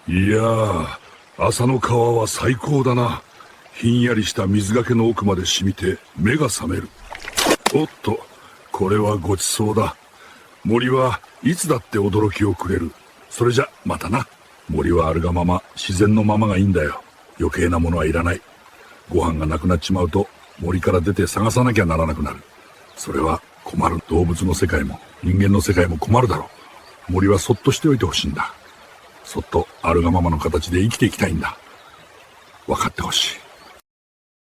いやー、朝の川は最高だな。ひんやりした水がけの奥まで染みて目が覚める。おっと、これはごちそうだ。森はいつだって驚きをくれる。それじゃまたな。森はあるがまま、自然のままがいいんだよ。余計なものはいらない。ご飯がなくなっちまうと森から出て探さなきゃならなくなる。それは困る。動物の世界も人間の世界も困るだろう。森はそっとしておいてほしいんだ。そっとあるがままの形で生きていきたいんだ。分かってほしい。